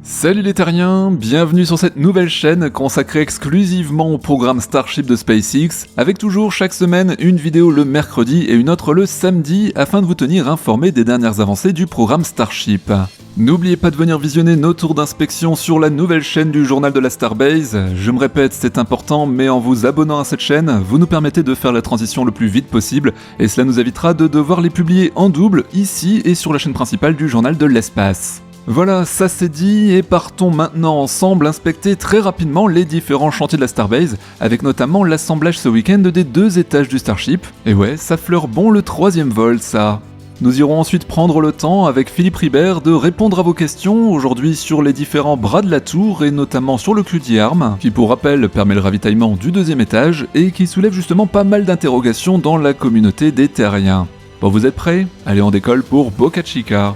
Salut les terriens, bienvenue sur cette nouvelle chaîne consacrée exclusivement au programme Starship de SpaceX, avec toujours chaque semaine une vidéo le mercredi et une autre le samedi afin de vous tenir informé des dernières avancées du programme Starship. N'oubliez pas de venir visionner nos tours d'inspection sur la nouvelle chaîne du journal de la Starbase. Je me répète, c'est important, mais en vous abonnant à cette chaîne, vous nous permettez de faire la transition le plus vite possible et cela nous évitera de devoir les publier en double ici et sur la chaîne principale du journal de l'espace. Voilà, ça c'est dit, et partons maintenant ensemble inspecter très rapidement les différents chantiers de la Starbase, avec notamment l'assemblage ce week-end des 2 étages du Starship. Et ouais, ça fleure bon le 3e vol, ça. Nous irons ensuite prendre le temps, avec Philippe Ribert, de répondre à vos questions, aujourd'hui sur les différents bras de la tour, et notamment sur le QD-Arm, qui pour rappel permet le ravitaillement du 2e étage, et qui soulève justement pas mal d'interrogations dans la communauté des terriens. Bon, vous êtes prêts? Allez, on décolle pour Boca Chica.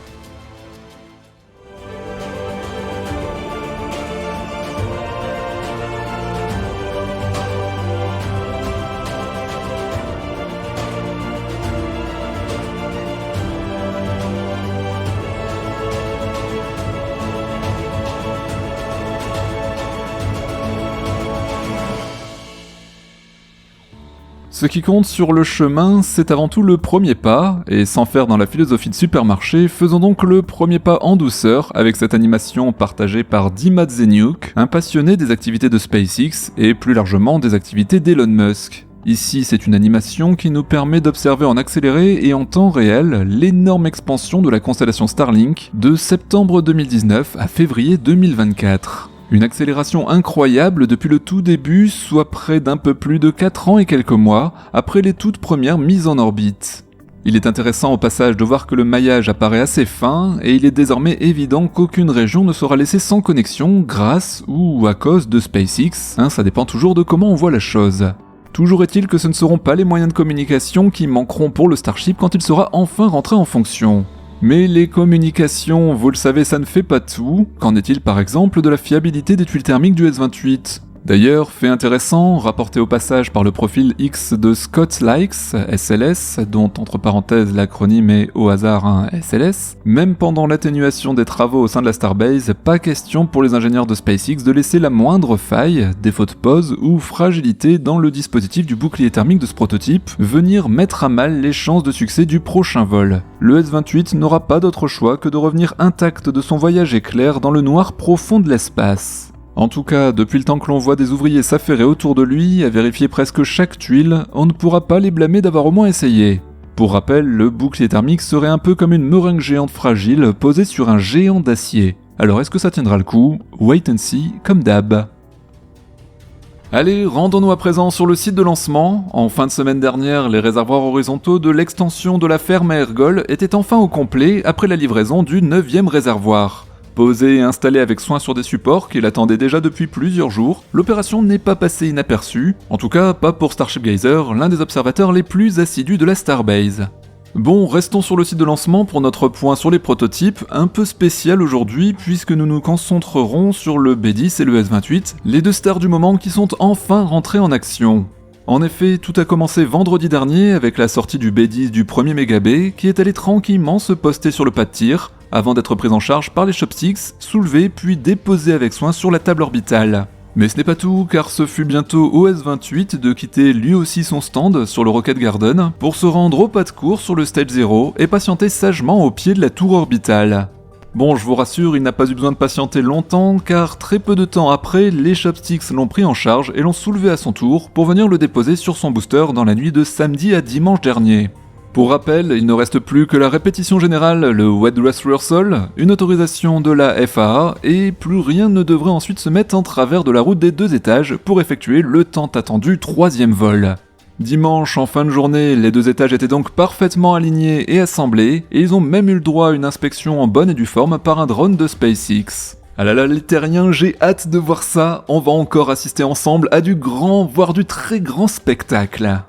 Ce qui compte sur le chemin, c'est avant tout le premier pas, et sans faire dans la philosophie de supermarché, faisons donc le premier pas en douceur avec cette animation partagée par Dima Zenyuk, un passionné des activités de SpaceX et plus largement des activités d'Elon Musk. Ici, c'est une animation qui nous permet d'observer en accéléré et en temps réel l'énorme expansion de la constellation Starlink de septembre 2019 à février 2024. Une accélération incroyable depuis le tout début, soit près d'un peu plus de 4 ans et quelques mois, après les toutes premières mises en orbite. Il est intéressant au passage de voir que le maillage apparaît assez fin, et il est désormais évident qu'aucune région ne sera laissée sans connexion grâce ou à cause de SpaceX, ça dépend toujours de comment on voit la chose. Toujours est-il que ce ne seront pas les moyens de communication qui manqueront pour le Starship quand il sera enfin rentré en fonction. Mais les communications, vous le savez, ça ne fait pas tout. Qu'en est-il par exemple de la fiabilité des tuiles thermiques du S-28 ? D'ailleurs, fait intéressant, rapporté au passage par le profil X de Scott Likes, SLS, dont entre parenthèses l'acronyme est au hasard un SLS, même pendant l'atténuation des travaux au sein de la Starbase, pas question pour les ingénieurs de SpaceX de laisser la moindre faille, défaut de pose ou fragilité dans le dispositif du bouclier thermique de ce prototype venir mettre à mal les chances de succès du prochain vol. Le S-28 n'aura pas d'autre choix que de revenir intact de son voyage éclair dans le noir profond de l'espace. En tout cas, depuis le temps que l'on voit des ouvriers s'affairer autour de lui, à vérifier presque chaque tuile, on ne pourra pas les blâmer d'avoir au moins essayé. Pour rappel, le bouclier thermique serait un peu comme une meringue géante fragile posée sur un géant d'acier. Alors est-ce que ça tiendra le coup? Wait and see, comme d'hab. Allez, rendons-nous à présent sur le site de lancement. En fin de semaine dernière, les réservoirs horizontaux de l'extension de la ferme à Ergol étaient enfin au complet après la livraison du 9e réservoir. Posé et installé avec soin sur des supports qu'il attendait déjà depuis plusieurs jours, l'opération n'est pas passée inaperçue, en tout cas pas pour Starship Gazer, l'un des observateurs les plus assidus de la Starbase. Bon, restons sur le site de lancement pour notre point sur les prototypes, un peu spécial aujourd'hui puisque nous nous concentrerons sur le B10 et le S-28, les 2 stars du moment qui sont enfin rentrés en action. En effet, tout a commencé vendredi dernier avec la sortie du B10 du premier Mégabay qui est allé tranquillement se poster sur le pas de tir, avant d'être pris en charge par les chopsticks, soulevé puis déposé avec soin sur la table orbitale. Mais ce n'est pas tout, car ce fut bientôt au S-28 de quitter lui aussi son stand sur le Rocket Garden pour se rendre au pas de course sur le Stage 0 et patienter sagement au pied de la tour orbitale. Bon, je vous rassure, il n'a pas eu besoin de patienter longtemps, car très peu de temps après, les chopsticks l'ont pris en charge et l'ont soulevé à son tour pour venir le déposer sur son booster dans la nuit de samedi à dimanche dernier. Pour rappel, il ne reste plus que la répétition générale, le Wet Dress Rehearsal, une autorisation de la FAA, et plus rien ne devrait ensuite se mettre en travers de la route des 2 étages pour effectuer le tant attendu 3e vol. Dimanche, en fin de journée, les 2 étages étaient donc parfaitement alignés et assemblés, et ils ont même eu le droit à une inspection en bonne et due forme par un drone de SpaceX. Ah là là, les terriens, j'ai hâte de voir ça, on va encore assister ensemble à du grand, voire du très grand spectacle.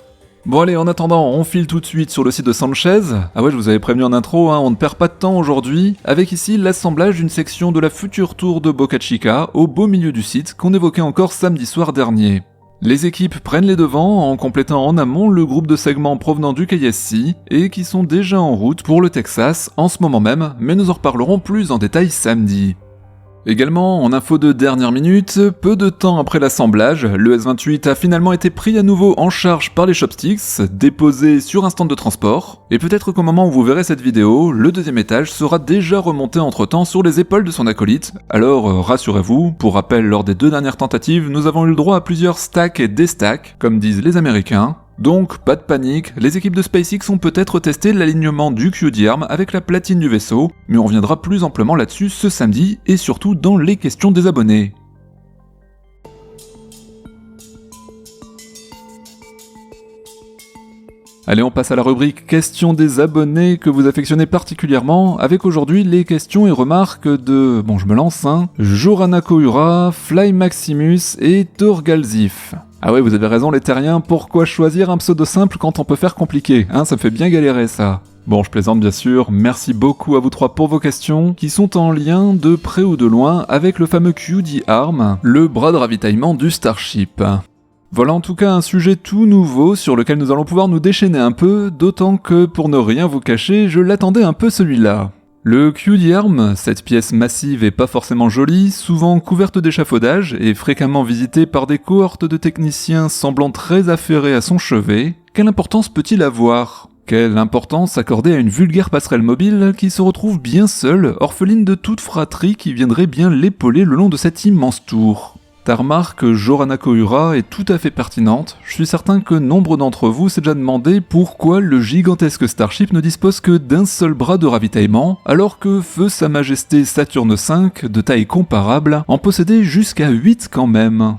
Bon allez, en attendant, on file tout de suite sur le site de Sanchez. Ah ouais, je vous avais prévenu en intro, on ne perd pas de temps aujourd'hui, avec ici l'assemblage d'une section de la future tour de Boca Chica au beau milieu du site qu'on évoquait encore samedi soir dernier. Les équipes prennent les devants en complétant en amont le groupe de segments provenant du KSC et qui sont déjà en route pour le Texas en ce moment même, mais nous en reparlerons plus en détail samedi. Également, en info de dernière minute, peu de temps après l'assemblage, le S-28 a finalement été pris à nouveau en charge par les Chopsticks, déposé sur un stand de transport, et peut-être qu'au moment où vous verrez cette vidéo, le deuxième étage sera déjà remonté entre-temps sur les épaules de son acolyte, alors rassurez-vous, pour rappel, lors des 2 dernières tentatives, nous avons eu le droit à plusieurs stacks et destacks, comme disent les Américains. Donc, pas de panique, les équipes de SpaceX ont peut-être testé l'alignement du QD-Arm avec la platine du vaisseau, mais on reviendra plus amplement là-dessus ce samedi, et surtout dans les questions des abonnés. Allez, on passe à la rubrique questions des abonnés que vous affectionnez particulièrement, avec aujourd'hui les questions et remarques de, je me lance, Jorana Kohura, Fly Maximus et Torgalzif. Ah ouais, vous avez raison les terriens, pourquoi choisir un pseudo simple quand on peut faire compliqué, ça me fait bien galérer ça. Bon, je plaisante bien sûr, merci beaucoup à vous 3 pour vos questions, qui sont en lien de près ou de loin avec le fameux QD-Arm, le bras de ravitaillement du Starship. Voilà en tout cas un sujet tout nouveau sur lequel nous allons pouvoir nous déchaîner un peu, d'autant que pour ne rien vous cacher, je l'attendais un peu celui-là. Le QD-Arm, cette pièce massive et pas forcément jolie, souvent couverte d'échafaudage et fréquemment visitée par des cohortes de techniciens semblant très affairés à son chevet, quelle importance peut-il avoir ? Quelle importance accorder à une vulgaire passerelle mobile qui se retrouve bien seule, orpheline de toute fratrie qui viendrait bien l'épauler le long de cette immense tour ? Ta remarque, Jorana Kohura, est tout à fait pertinente. Je suis certain que nombre d'entre vous s'est déjà demandé pourquoi le gigantesque Starship ne dispose que d'un seul bras de ravitaillement, alors que feu Sa Majesté Saturne V, de taille comparable, en possédait jusqu'à 8 quand même.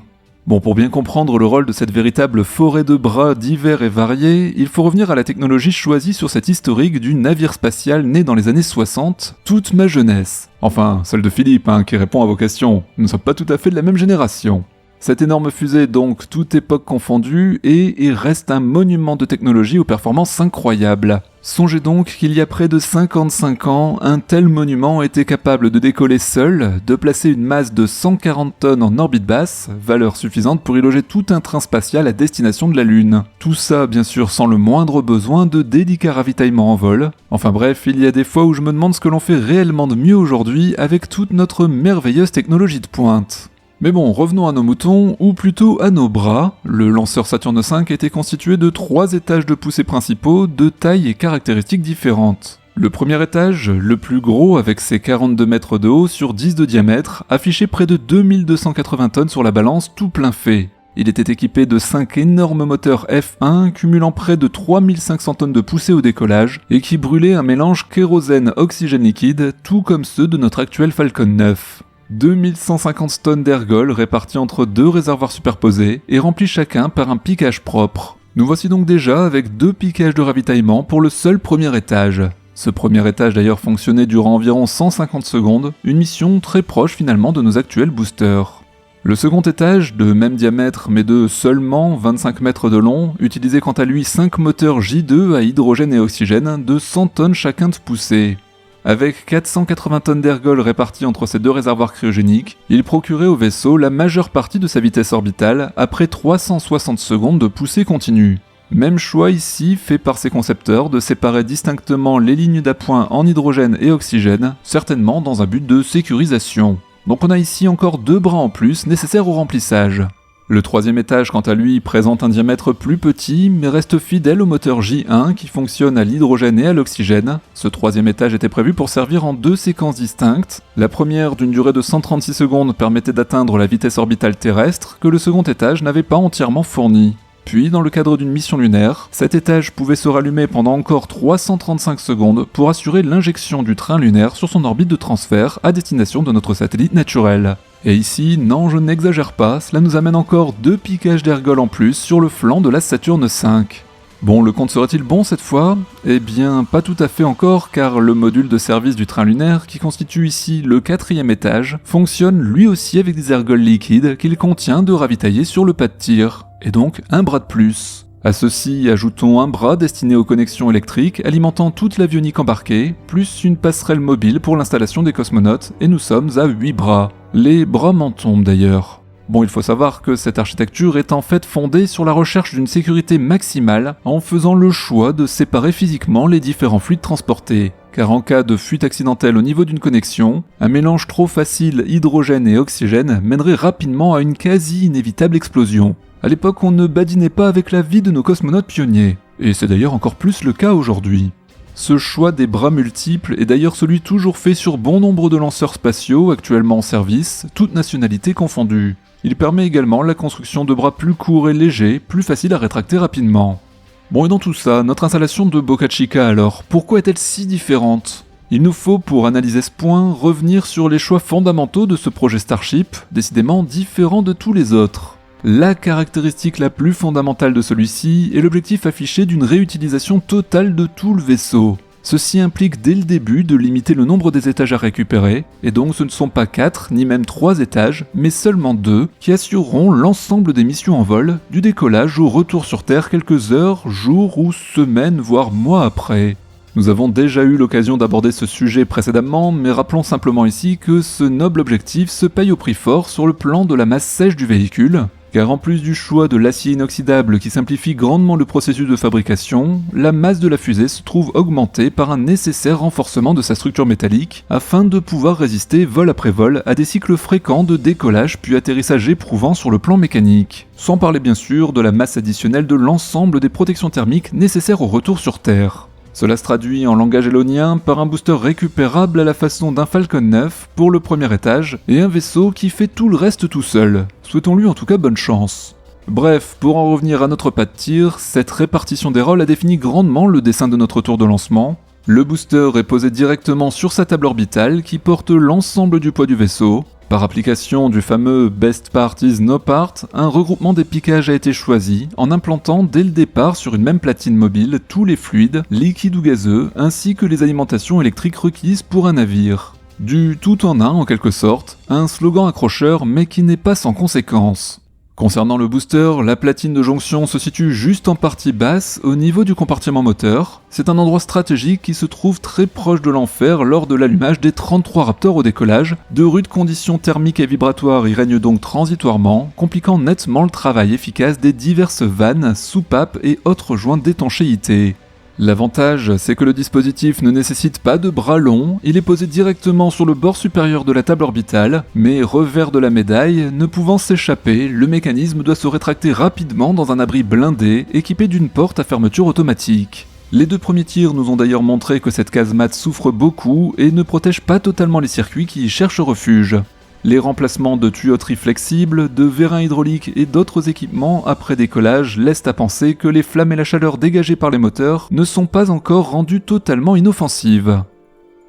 Bon, pour bien comprendre le rôle de cette véritable forêt de bras divers et variés, il faut revenir à la technologie choisie sur cet historique du navire spatial né dans les années 60, toute ma jeunesse. Enfin, celle de Philippe, qui répond à vos questions. Nous ne sommes pas tout à fait de la même génération. Cette énorme fusée, donc, toute époque confondue, est et reste un monument de technologie aux performances incroyables. Songez donc qu'il y a près de 55 ans, un tel monument était capable de décoller seul, de placer une masse de 140 tonnes en orbite basse, valeur suffisante pour y loger tout un train spatial à destination de la Lune. Tout ça, bien sûr, sans le moindre besoin de délicats ravitaillements en vol. Enfin bref, il y a des fois où je me demande ce que l'on fait réellement de mieux aujourd'hui avec toute notre merveilleuse technologie de pointe. Mais bon, revenons à nos moutons, ou plutôt à nos bras. Le lanceur Saturne V était constitué de 3 étages de poussée principaux, de tailles et caractéristiques différentes. Le premier étage, le plus gros avec ses 42 mètres de haut sur 10 de diamètre, affichait près de 2280 tonnes sur la balance tout plein fait. Il était équipé de 5 énormes moteurs F1 cumulant près de 3500 tonnes de poussée au décollage et qui brûlaient un mélange kérosène-oxygène liquide, tout comme ceux de notre actuel Falcon 9. 2150 tonnes d'ergols répartis entre 2 réservoirs superposés et remplis chacun par un piquage propre. Nous voici donc déjà avec 2 piquages de ravitaillement pour le seul premier étage. Ce premier étage d'ailleurs fonctionnait durant environ 150 secondes, une mission très proche finalement de nos actuels boosters. Le second étage, de même diamètre mais de seulement 25 mètres de long, utilisait quant à lui 5 moteurs J2 à hydrogène et oxygène de 100 tonnes chacun de poussée. Avec 480 tonnes d'ergols réparties entre ces 2 réservoirs cryogéniques, il procurait au vaisseau la majeure partie de sa vitesse orbitale après 360 secondes de poussée continue. Même choix ici fait par ses concepteurs de séparer distinctement les lignes d'appoint en hydrogène et oxygène, certainement dans un but de sécurisation. Donc on a ici encore 2 bras en plus nécessaires au remplissage. Le troisième étage, quant à lui, présente un diamètre plus petit, mais reste fidèle au moteur J1 qui fonctionne à l'hydrogène et à l'oxygène. Ce troisième étage était prévu pour servir en 2 séquences distinctes. La première, d'une durée de 136 secondes, permettait d'atteindre la vitesse orbitale terrestre, que le second étage n'avait pas entièrement fournie. Puis, dans le cadre d'une mission lunaire, cet étage pouvait se rallumer pendant encore 335 secondes pour assurer l'injection du train lunaire sur son orbite de transfert à destination de notre satellite naturel. Et ici, non je n'exagère pas, cela nous amène encore 2 piquages d'ergols en plus sur le flanc de la Saturne V. Bon, le compte serait-il bon cette fois ? Eh bien, pas tout à fait encore, car le module de service du train lunaire, qui constitue ici le 4e étage, fonctionne lui aussi avec des ergols liquides qu'il contient de ravitailler sur le pas de tir, et donc un bras de plus. À ceci, ajoutons un bras destiné aux connexions électriques alimentant toute l'avionique embarquée, plus une passerelle mobile pour l'installation des cosmonautes, et nous sommes à 8 bras. Les bras m'en tombent d'ailleurs. Bon, il faut savoir que cette architecture est en fait fondée sur la recherche d'une sécurité maximale en faisant le choix de séparer physiquement les différents fluides transportés. car en cas de fuite accidentelle au niveau d'une connexion, un mélange trop facile hydrogène et oxygène mènerait rapidement à une quasi-inévitable explosion. À l'époque, on ne badinait pas avec la vie de nos cosmonautes pionniers, et c'est d'ailleurs encore plus le cas aujourd'hui. Ce choix des bras multiples est d'ailleurs celui toujours fait sur bon nombre de lanceurs spatiaux actuellement en service, toutes nationalités confondues. Il permet également la construction de bras plus courts et légers, plus faciles à rétracter rapidement. Bon, et dans tout ça, notre installation de Boca Chica alors, pourquoi est-elle si différente ? Il nous faut, pour analyser ce point, revenir sur les choix fondamentaux de ce projet Starship, décidément différent de tous les autres. La caractéristique la plus fondamentale de celui-ci est l'objectif affiché d'une réutilisation totale de tout le vaisseau. Ceci implique dès le début de limiter le nombre des étages à récupérer, et donc ce ne sont pas 4 ni même 3 étages, mais seulement 2 qui assureront l'ensemble des missions en vol, du décollage au retour sur Terre quelques heures, jours ou semaines, voire mois après. Nous avons déjà eu l'occasion d'aborder ce sujet précédemment, mais rappelons simplement ici que ce noble objectif se paye au prix fort sur le plan de la masse sèche du véhicule, car en plus du choix de l'acier inoxydable qui simplifie grandement le processus de fabrication, la masse de la fusée se trouve augmentée par un nécessaire renforcement de sa structure métallique afin de pouvoir résister vol après vol à des cycles fréquents de décollage puis atterrissage éprouvant sur le plan mécanique. Sans parler bien sûr de la masse additionnelle de l'ensemble des protections thermiques nécessaires au retour sur Terre. Cela se traduit en langage élonien par un booster récupérable à la façon d'un Falcon 9 pour le premier étage et un vaisseau qui fait tout le reste tout seul. Souhaitons-lui en tout cas bonne chance. Bref, pour en revenir à notre pas de tir, cette répartition des rôles a défini grandement le dessin de notre tour de lancement. Le booster est posé directement sur sa table orbitale qui porte l'ensemble du poids du vaisseau. Par application du fameux Best Part is No Part, un regroupement des piquages a été choisi en implantant dès le départ sur une même platine mobile tous les fluides, liquides ou gazeux, ainsi que les alimentations électriques requises pour un navire. Du tout en un en quelque sorte, un slogan accrocheur mais qui n'est pas sans conséquence. Concernant le booster, la platine de jonction se situe juste en partie basse au niveau du compartiment moteur. C'est un endroit stratégique qui se trouve très proche de l'enfer lors de l'allumage des 33 Raptors au décollage. De rudes conditions thermiques et vibratoires y règnent donc transitoirement, compliquant nettement le travail efficace des diverses vannes, soupapes et autres joints d'étanchéité. L'avantage, c'est que le dispositif ne nécessite pas de bras longs, il est posé directement sur le bord supérieur de la table orbitale, mais revers de la médaille, ne pouvant s'échapper, le mécanisme doit se rétracter rapidement dans un abri blindé, équipé d'une porte à fermeture automatique. Les 2 premiers tirs nous ont d'ailleurs montré que cette casemate souffre beaucoup et ne protège pas totalement les circuits qui y cherchent refuge. Les remplacements de tuyauteries flexibles, de vérins hydrauliques et d'autres équipements après décollage laissent à penser que les flammes et la chaleur dégagées par les moteurs ne sont pas encore rendues totalement inoffensives.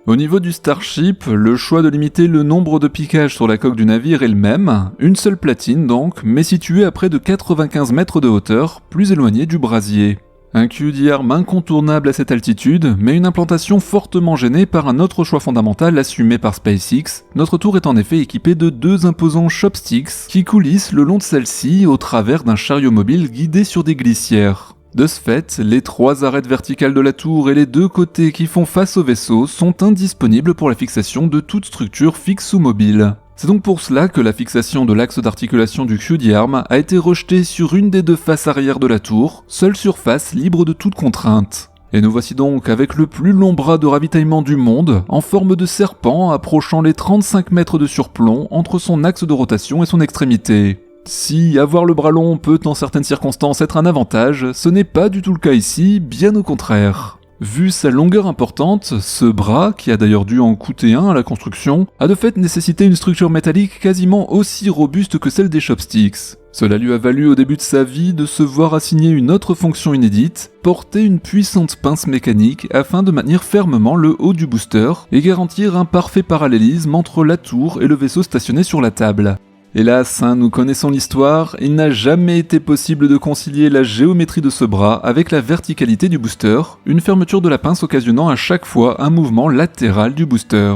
Au niveau du Starship, le choix de limiter le nombre de piquages sur la coque du navire est le même, une seule platine donc, mais située à près de 95 mètres de hauteur, plus éloignée du brasier. Un QD-arm incontournable à cette altitude, mais une implantation fortement gênée par un autre choix fondamental assumé par SpaceX. Notre tour est en effet équipé de 2 imposants chopsticks qui coulissent le long de celle-ci au travers d'un chariot mobile guidé sur des glissières. De ce fait, les 3 arêtes verticales de la tour et les 2 côtés qui font face au vaisseau sont indisponibles pour la fixation de toute structure fixe ou mobile. C'est donc pour cela que la fixation de l'axe d'articulation du QD-arm a été rejetée sur une des 2 faces arrière de la tour, seule surface libre de toute contrainte. Et nous voici donc avec le plus long bras de ravitaillement du monde, en forme de serpent approchant les 35 mètres de surplomb entre son axe de rotation et son extrémité. Si avoir le bras long peut en certaines circonstances être un avantage, ce n'est pas du tout le cas ici, bien au contraire. Vu sa longueur importante, ce bras, qui a d'ailleurs dû en coûter un à la construction, a de fait nécessité une structure métallique quasiment aussi robuste que celle des chopsticks. Cela lui a valu au début de sa vie de se voir assigner une autre fonction inédite, porter une puissante pince mécanique afin de maintenir fermement le haut du booster et garantir un parfait parallélisme entre la tour et le vaisseau stationné sur la table. Hélas, nous connaissons l'histoire, il n'a jamais été possible de concilier la géométrie de ce bras avec la verticalité du booster, une fermeture de la pince occasionnant à chaque fois un mouvement latéral du booster.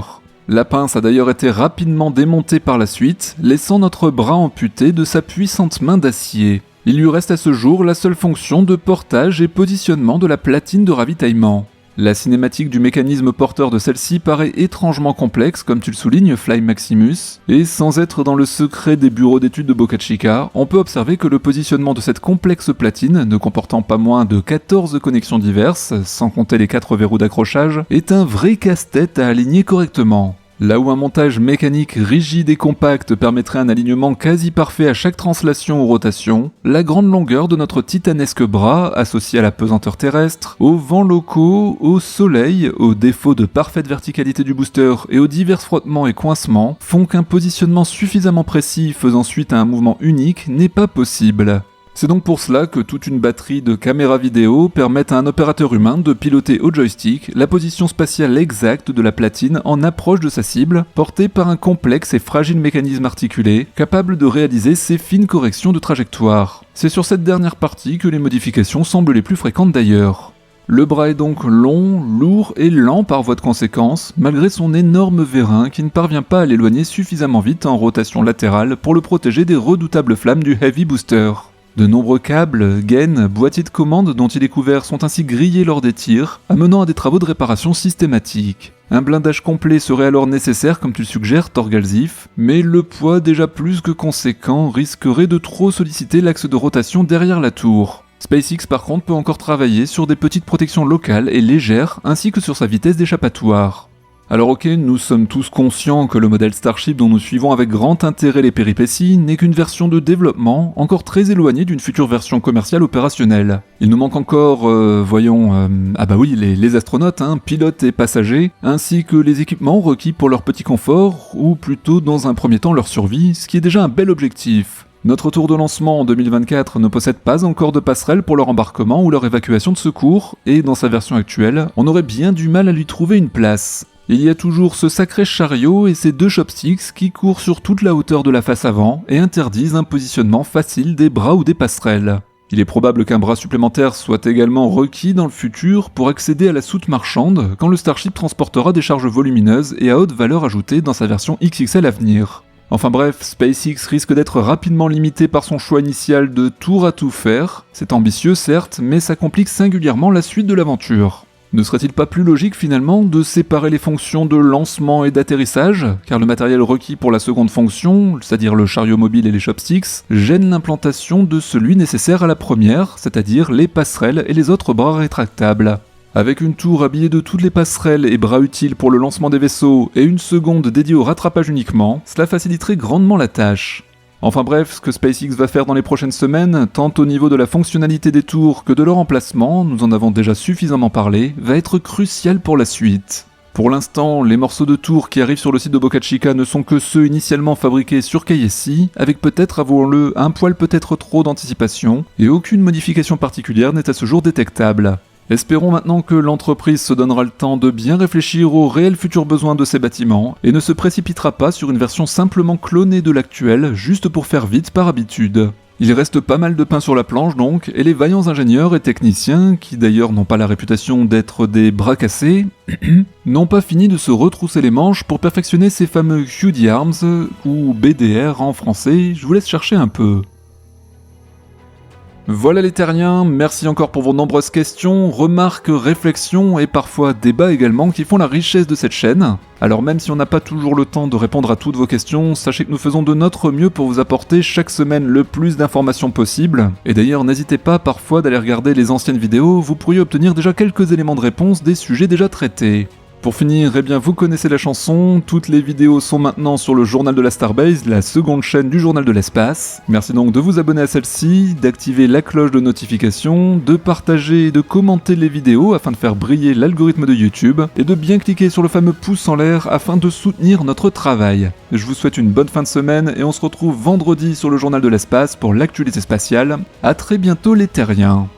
La pince a d'ailleurs été rapidement démontée par la suite, laissant notre bras amputé de sa puissante main d'acier. Il lui reste à ce jour la seule fonction de portage et positionnement de la platine de ravitaillement. La cinématique du mécanisme porteur de celle-ci paraît étrangement complexe, comme tu le soulignes, Fly Maximus, et sans être dans le secret des bureaux d'études de Boca Chica, on peut observer que le positionnement de cette complexe platine, ne comportant pas moins de 14 connexions diverses, sans compter les 4 verrous d'accrochage, est un vrai casse-tête à aligner correctement. Là où un montage mécanique rigide et compact permettrait un alignement quasi parfait à chaque translation ou rotation, la grande longueur de notre titanesque bras, associée à la pesanteur terrestre, aux vents locaux, au soleil, aux défauts de parfaite verticalité du booster et aux divers frottements et coincements, font qu'un positionnement suffisamment précis faisant suite à un mouvement unique n'est pas possible. C'est donc pour cela que toute une batterie de caméras vidéo permet à un opérateur humain de piloter au joystick la position spatiale exacte de la platine en approche de sa cible, portée par un complexe et fragile mécanisme articulé, capable de réaliser ces fines corrections de trajectoire. C'est sur cette dernière partie que les modifications semblent les plus fréquentes d'ailleurs. Le bras est donc long, lourd et lent par voie de conséquence, malgré son énorme vérin qui ne parvient pas à l'éloigner suffisamment vite en rotation latérale pour le protéger des redoutables flammes du Heavy Booster. De nombreux câbles, gaines, boîtiers de commande dont il est couvert sont ainsi grillés lors des tirs, amenant à des travaux de réparation systématiques. Un blindage complet serait alors nécessaire comme tu le suggères Torgalzif, mais le poids déjà plus que conséquent risquerait de trop solliciter l'axe de rotation derrière la tour. SpaceX par contre peut encore travailler sur des petites protections locales et légères ainsi que sur sa vitesse d'échappatoire. Alors ok, nous sommes tous conscients que le modèle Starship dont nous suivons avec grand intérêt les péripéties n'est qu'une version de développement encore très éloignée d'une future version commerciale opérationnelle. Il nous manque encore, les astronautes, pilotes et passagers, ainsi que les équipements requis pour leur petit confort, ou plutôt dans un premier temps leur survie, ce qui est déjà un bel objectif. Notre tour de lancement en 2024 ne possède pas encore de passerelle pour leur embarquement ou leur évacuation de secours, et dans sa version actuelle, on aurait bien du mal à lui trouver une place. Il y a toujours ce sacré chariot et ses 2 chopsticks qui courent sur toute la hauteur de la face avant et interdisent un positionnement facile des bras ou des passerelles. Il est probable qu'un bras supplémentaire soit également requis dans le futur pour accéder à la soute marchande quand le Starship transportera des charges volumineuses et à haute valeur ajoutée dans sa version XXL à venir. Enfin bref, SpaceX risque d'être rapidement limité par son choix initial de tour à tout faire. C'est ambitieux certes, mais ça complique singulièrement la suite de l'aventure. Ne serait-il pas plus logique finalement de séparer les fonctions de lancement et d'atterrissage, car le matériel requis pour la seconde fonction, c'est-à-dire le chariot mobile et les chopsticks, gêne l'implantation de celui nécessaire à la première, c'est-à-dire les passerelles et les autres bras rétractables. Avec une tour habillée de toutes les passerelles et bras utiles pour le lancement des vaisseaux et une seconde dédiée au rattrapage uniquement, cela faciliterait grandement la tâche. Enfin bref, ce que SpaceX va faire dans les prochaines semaines, tant au niveau de la fonctionnalité des tours que de leur emplacement, nous en avons déjà suffisamment parlé, va être crucial pour la suite. Pour l'instant, les morceaux de tours qui arrivent sur le site de Boca Chica ne sont que ceux initialement fabriqués sur KSC, avec peut-être, avouons-le, un poil peut-être trop d'anticipation, et aucune modification particulière n'est à ce jour détectable. Espérons maintenant que l'entreprise se donnera le temps de bien réfléchir aux réels futurs besoins de ces bâtiments et ne se précipitera pas sur une version simplement clonée de l'actuelle juste pour faire vite par habitude. Il reste pas mal de pain sur la planche donc, et les vaillants ingénieurs et techniciens, qui d'ailleurs n'ont pas la réputation d'être des bras cassés, n'ont pas fini de se retrousser les manches pour perfectionner ces fameux QD Arms, ou BDR en français, je vous laisse chercher un peu. Voilà les terriens, merci encore pour vos nombreuses questions, remarques, réflexions et parfois débats également qui font la richesse de cette chaîne. Alors même si on n'a pas toujours le temps de répondre à toutes vos questions, sachez que nous faisons de notre mieux pour vous apporter chaque semaine le plus d'informations possible. Et d'ailleurs n'hésitez pas parfois d'aller regarder les anciennes vidéos, vous pourriez obtenir déjà quelques éléments de réponse des sujets déjà traités. Pour finir, eh bien vous connaissez la chanson, toutes les vidéos sont maintenant sur le Journal de la Starbase, la seconde chaîne du Journal de l'Espace. Merci donc de vous abonner à celle-ci, d'activer la cloche de notification, de partager et de commenter les vidéos afin de faire briller l'algorithme de YouTube, et de bien cliquer sur le fameux pouce en l'air afin de soutenir notre travail. Je vous souhaite une bonne fin de semaine et on se retrouve vendredi sur le Journal de l'Espace pour l'actualité spatiale. À très bientôt les terriens.